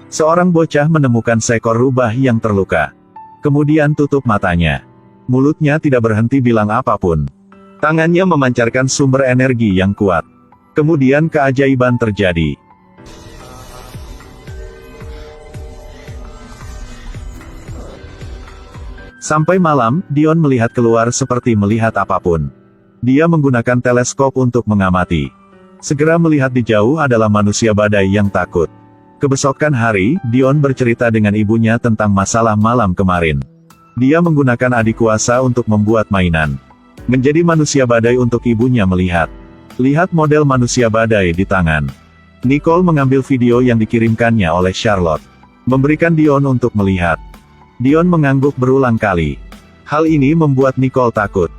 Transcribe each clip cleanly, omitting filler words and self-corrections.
Seorang bocah menemukan seekor rubah yang terluka. Kemudian tutup matanya. Mulutnya tidak berhenti bilang apapun. Tangannya memancarkan sumber energi yang kuat. Kemudian keajaiban terjadi. Sampai malam, Dion melihat keluar seperti melihat apapun. Dia menggunakan teleskop untuk mengamati. Segera melihat di jauh adalah manusia badai yang takut. Kebesokan hari, Dion bercerita dengan ibunya tentang masalah malam kemarin. Dia menggunakan adik kuasa untuk membuat mainan. Menjadi manusia badai untuk ibunya melihat. Lihat model manusia badai di tangan. Nicole mengambil video yang dikirimkannya oleh Charlotte. Memberikan Dion untuk melihat. Dion mengangguk berulang kali. Hal ini membuat Nicole takut.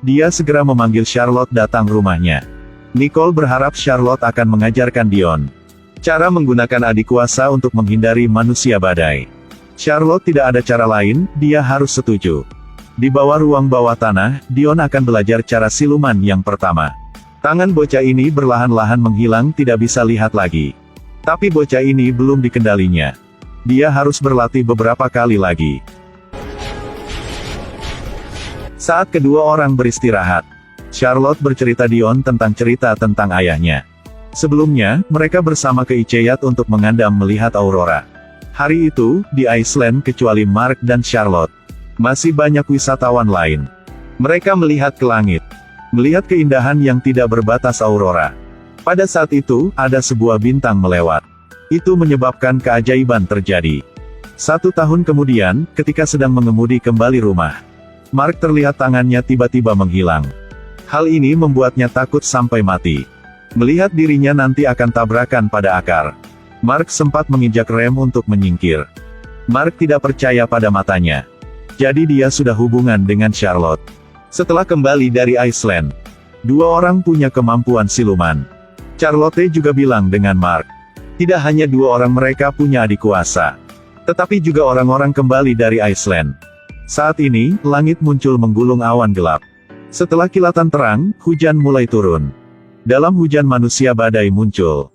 Dia segera memanggil Charlotte datang rumahnya. Nicole berharap Charlotte akan mengajarkan Dion cara menggunakan adik kuasa untuk menghindari manusia badai. Charlotte tidak ada cara lain, dia harus setuju. Di bawah ruang bawah tanah, Dion akan belajar cara siluman yang pertama. Tangan bocah ini berlahan-lahan menghilang, tidak bisa lihat lagi. Tapi bocah ini belum dikendalinya. Dia harus berlatih beberapa kali lagi. Saat kedua orang beristirahat, Charlotte bercerita Dion tentang cerita tentang ayahnya. Sebelumnya, mereka bersama ke Iceyat untuk mengandam melihat aurora. Hari itu, di Iceland kecuali Mark dan Charlotte, masih banyak wisatawan lain. Mereka melihat ke langit. Melihat keindahan yang tidak berbatas aurora. Pada saat itu, ada sebuah bintang melewat. Itu menyebabkan keajaiban terjadi. 1 tahun kemudian, ketika sedang mengemudi kembali rumah, Mark terlihat tangannya tiba-tiba menghilang. Hal ini membuatnya takut sampai mati. Melihat dirinya nanti akan tabrakan pada akar. Mark sempat menginjak rem untuk menyingkir. Mark tidak percaya pada matanya. Jadi dia sudah hubungan dengan Charlotte. Setelah kembali dari Iceland, 2 orang punya kemampuan siluman. Charlotte juga bilang dengan Mark. Tidak hanya 2 orang mereka punya adik kuasa, tetapi juga orang-orang kembali dari Iceland. Saat ini, langit muncul menggulung awan gelap. Setelah kilatan terang, hujan mulai turun. Dalam hujan manusia badai muncul.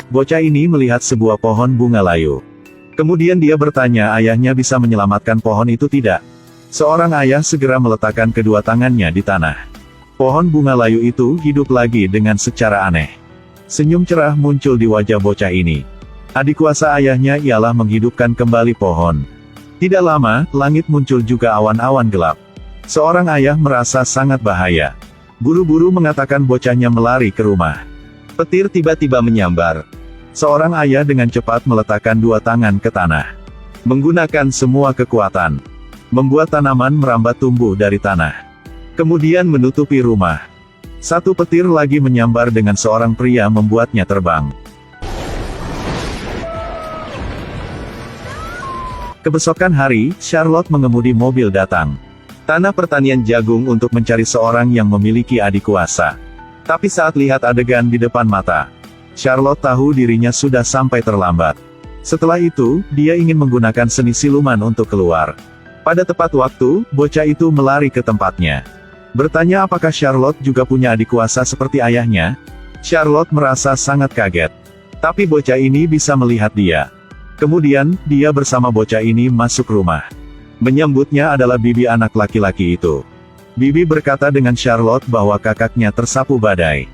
Bocah ini melihat sebuah pohon bunga layu. Kemudian dia bertanya ayahnya bisa menyelamatkan pohon itu tidak. Seorang ayah segera meletakkan kedua tangannya di tanah. Pohon bunga layu itu hidup lagi dengan secara aneh. Senyum cerah muncul di wajah bocah ini. Adik kuasa ayahnya ialah menghidupkan kembali pohon. Tidak lama, langit muncul juga awan-awan gelap. Seorang ayah merasa sangat bahaya. Buru-buru mengatakan bocahnya melari ke rumah. Petir tiba-tiba menyambar. Seorang ayah dengan cepat meletakkan 2 tangan ke tanah. Menggunakan semua kekuatan. Membuat tanaman merambat tumbuh dari tanah. Kemudian menutupi rumah. 1 petir lagi menyambar dengan seorang pria membuatnya terbang. Kebesokan hari, Charlotte mengemudi mobil datang. Tanah pertanian jagung untuk mencari seorang yang memiliki adik kuasa. Tapi saat lihat adegan di depan mata, Charlotte tahu dirinya sudah sampai terlambat. Setelah itu, dia ingin menggunakan seni siluman untuk keluar. Pada tepat waktu, bocah itu melari ke tempatnya. Bertanya apakah Charlotte juga punya adik kuasa seperti ayahnya? Charlotte merasa sangat kaget. Tapi bocah ini bisa melihat dia. Kemudian, dia bersama bocah ini masuk rumah. Menyambutnya adalah bibi anak laki-laki itu. Bibi berkata dengan Charlotte bahwa kakaknya tersapu badai.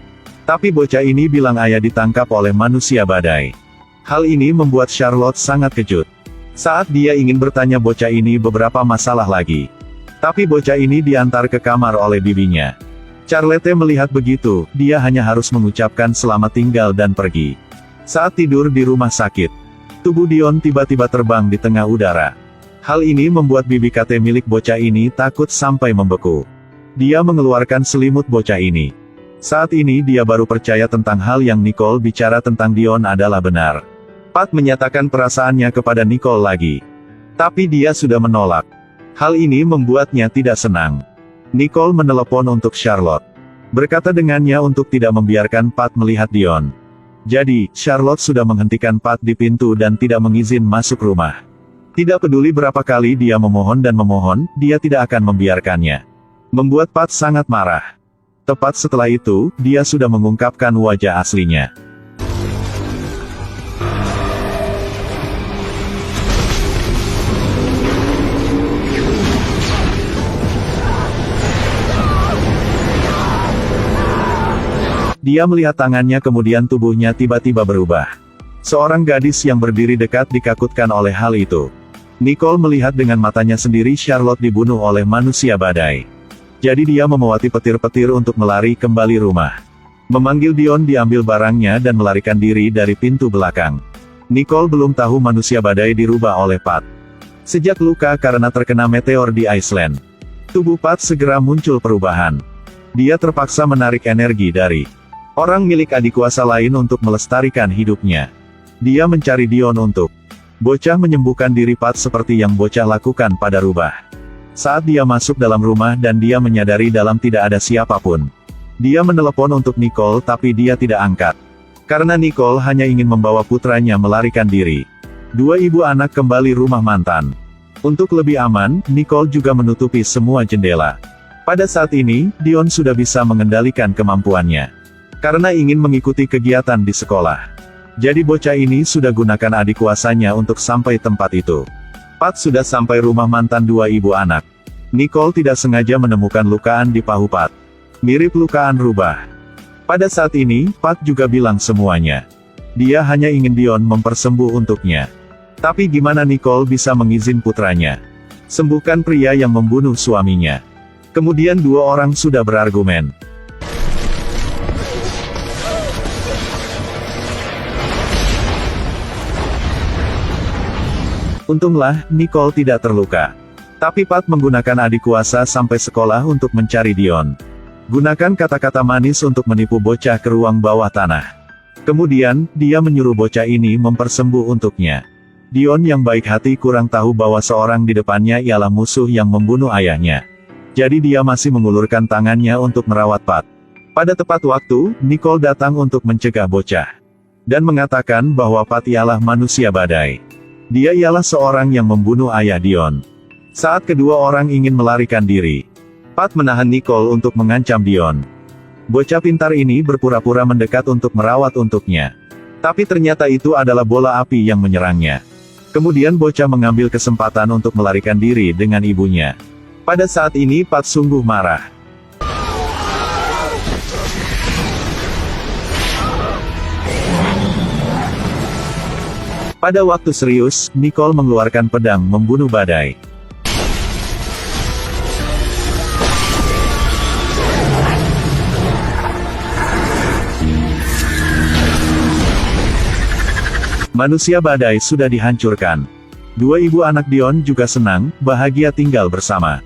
Tapi bocah ini bilang ayah ditangkap oleh manusia badai. Hal ini membuat Charlotte sangat kejut. Saat dia ingin bertanya bocah ini beberapa masalah lagi. Tapi bocah ini diantar ke kamar oleh bibinya. Charlotte melihat begitu, dia hanya harus mengucapkan selamat tinggal dan pergi. Saat tidur di rumah sakit, tubuh Dion tiba-tiba terbang di tengah udara. Hal ini membuat bibi kate milik bocah ini takut sampai membeku. Dia mengeluarkan selimut bocah ini. Saat ini dia baru percaya tentang hal yang Nicole bicara tentang Dion adalah benar. Pat menyatakan perasaannya kepada Nicole lagi. Tapi dia sudah menolak. Hal ini membuatnya tidak senang. Nicole menelepon untuk Charlotte. Berkata dengannya untuk tidak membiarkan Pat melihat Dion. Jadi, Charlotte sudah menghentikan Pat di pintu dan tidak mengizin masuk rumah. Tidak peduli berapa kali dia memohon dan memohon, dia tidak akan membiarkannya. Membuat Pat sangat marah. Tepat setelah itu, dia sudah mengungkapkan wajah aslinya. Dia melihat tangannya kemudian tubuhnya tiba-tiba berubah. Seorang gadis yang berdiri dekat dikakutkan oleh hal itu. Nicole melihat dengan matanya sendiri Charlotte dibunuh oleh manusia badai. Jadi dia memawati petir-petir untuk melari kembali rumah. Memanggil Dion diambil barangnya dan melarikan diri dari pintu belakang. Nicole belum tahu manusia badai dirubah oleh Pat. Sejak luka karena terkena meteor di Iceland, tubuh Pat segera muncul perubahan. Dia terpaksa menarik energi dari orang milik adik kuasa lain untuk melestarikan hidupnya. Dia mencari Dion untuk bocah menyembuhkan diri Pat seperti yang bocah lakukan pada rubah. Saat dia masuk dalam rumah dan dia menyadari dalam tidak ada siapapun. Dia menelepon untuk Nicole tapi dia tidak angkat. Karena Nicole hanya ingin membawa putranya melarikan diri. Dua ibu anak kembali rumah mantan. Untuk lebih aman, Nicole juga menutupi semua jendela. Pada saat ini, Dion sudah bisa mengendalikan kemampuannya. Karena ingin mengikuti kegiatan di sekolah. Jadi bocah ini sudah gunakan adik kuasanya untuk sampai tempat itu. Pat sudah sampai rumah mantan dua ibu anak. Nicole tidak sengaja menemukan lukaan di pahu Pat. Mirip lukaan rubah. Pada saat ini, Pat juga bilang semuanya. Dia hanya ingin Dion mempersembuh untuknya. Tapi gimana Nicole bisa mengizin putranya sembuhkan pria yang membunuh suaminya? Kemudian dua orang sudah berargumen. Untunglah, Nicole tidak terluka. Tapi Pat menggunakan adik kuasa sampai sekolah untuk mencari Dion. Gunakan kata-kata manis untuk menipu bocah ke ruang bawah tanah. Kemudian, dia menyuruh bocah ini mempersembuh untuknya. Dion yang baik hati kurang tahu bahwa seorang di depannya ialah musuh yang membunuh ayahnya. Jadi dia masih mengulurkan tangannya untuk merawat Pat. Pada tepat waktu, Nicole datang untuk mencegah bocah. Dan mengatakan bahwa Pat ialah manusia badai. Dia ialah seorang yang membunuh ayah Dion. Saat kedua orang ingin melarikan diri, Pat menahan Nicole untuk mengancam Dion. Bocah pintar ini berpura-pura mendekat untuk merawat untuknya. Tapi ternyata itu adalah bola api yang menyerangnya. Kemudian bocah mengambil kesempatan untuk melarikan diri dengan ibunya. Pada saat ini Pat sungguh marah. Pada waktu serius, Nicole mengeluarkan pedang membunuh badai. Manusia badai sudah dihancurkan. Dua ibu anak Dion juga senang, bahagia tinggal bersama.